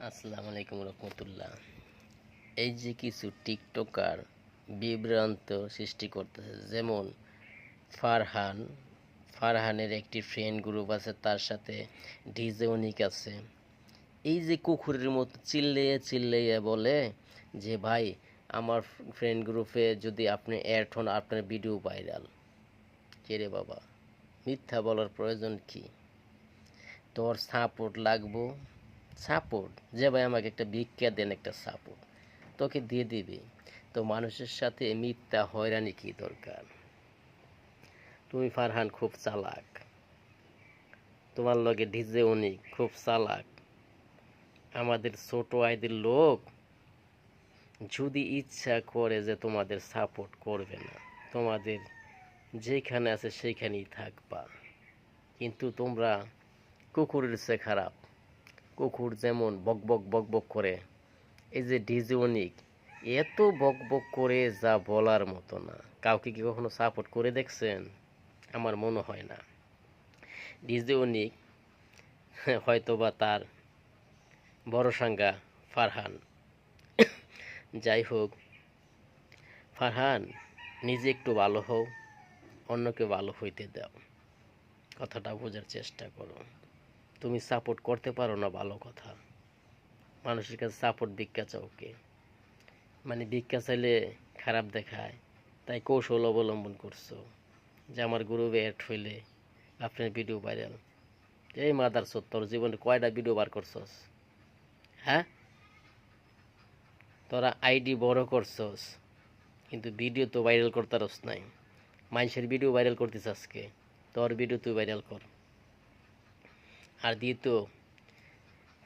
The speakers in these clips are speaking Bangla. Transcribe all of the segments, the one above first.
আসসালামু আলাইকুম রহমতুল্লাহ। এই যে কিছু টিকটকার বিভ্রান্ত সৃষ্টি করতেছে, যেমন ফারহান ফারহানের একটি ফ্রেন্ড গ্রুপ আছে, তার সাথে ডিজে অনিক আছে। এই যে কুকুরের মতো চিল্লিয়ে চিল্লিয়ে বলে যে ভাই আমার ফ্রেন্ড গ্রুপে যদি আপনি অ্যাড হন আপনার ভিডিও ভাইরাল। কে রে বাবা, মিথ্যা বলার প্রয়োজন কি? তোর সাপোর্ট লাগবো, সাপোর্ট যে ভাই আমাকে একটা ভিক্ষা দেন, একটা সাপোর্ট তোকে দিয়ে দিবি। তো মানুষের সাথে মিথ্যা হয়রানি কি দরকার? তুমি ফারহান খুব চালাক, তোমার লগে ডিজে অনেক খুব চালাক। আমাদের ছোট আইদের লোক যদি ইচ্ছা করে যে তোমাদের সাপোর্ট করবে না, তোমাদের যেখানে আছে সেখানেই থাকবা, কিন্তু তোমরা কুকুরের চেয়ে খারাপ। কুকুর যেমন বক বক বক বক করে, এই যে ডিজে অনিক এত বক বক করে যা বলার মতো না। কাউকে কি কখনো সাপোর্ট করে দেখছেন? আমার মনে হয় না। ডিজে অনিক হয়তো বা তার বড় সাঙ্গা ফারহান। যাই হোক, ফারহান নিজে একটু ভালো হও, অন্যকে ভালো হইতে দাও। কথাটা বোঝার চেষ্টা করো। তুমি সাপোর্ট করতে পারো না, ভালো কথা। মানুষের কাছে সাপোর্ট ভিক্ষা চাও কে? মানে ভিক্ষা চাইলে খারাপ দেখায়, তাই কৌশল অবলম্বন করছো যে আমার গ্রুপে অ্যাড হইলে আপনার ভিডিও ভাইরাল। এই মাদার চোদ, তোর জীবনে কয়টা ভিডিও বার করছস? হ্যাঁ, তোরা আইডি বড় করছস কিন্তু ভিডিও তো ভাইরাল করতারস নাই। মানুষের ভিডিও ভাইরাল করতেছ, আজকে তোর ভিডিও তুই ভাইরাল কর। আর দ্বিতীয়,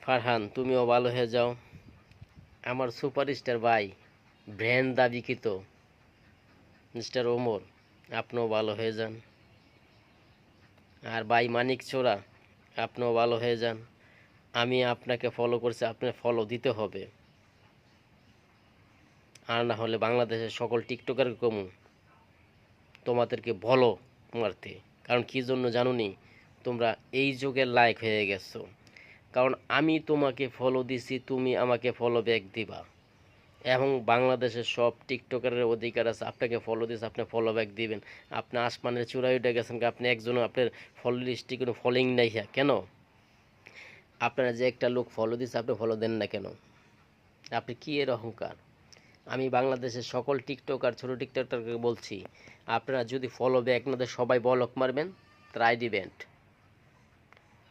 ফারহান তুমিও ভালো হয়ে যাও। আমার সুপারস্টার ভাই ব্র্যান্ড দাবিকৃত মিস্টার ওমর, আপনিও ভালো হয়ে যান। আর ভাই মানিক চোরা, আপনিও ভালো হয়ে যান। আমি আপনাকে ফলো করছি, আপনার ফলো দিতে হবে। আর না হলে বাংলাদেশের সকল টিকটকার কমু তোমাদেরকে বলো মারতে। কারণ কি জন্য জানুনি? তোমরা এই যুগের লায়ক হয়ে গেছো। কারণ আমি তোমাকে ফলো দিছি, তুমি আমাকে ফলো ব্যাক দিবা। এবং বাংলাদেশের সব টিকটকারের অধিকার আছে, আপনাকে ফলো দিছে, আপনি ফলো ব্যাক দিবেন। আপনি আসমানের চূড়ায় উঠে গেছেন, আপনি একজনও আপনার ফলো লিস্টে কোনো ফলোইং নাই। হ্যাঁ, কেন? আপনারা যে একটা লোক ফলো দিচ্ছে আপনি ফলো দেন না কেন? আপনি কি এর অহংকার? আমি বাংলাদেশের সকল টিকটকার ছোট টিকটকারকে বলছি, আপনারা যদি ফলো ব্যাক না দেন সবাই ব্লক মারবেন, ট্রাই দিবেন।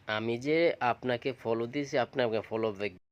আমি যে আপনাকে ফলো দিয়েছি আপনি আমাকে ফলো ব্যাক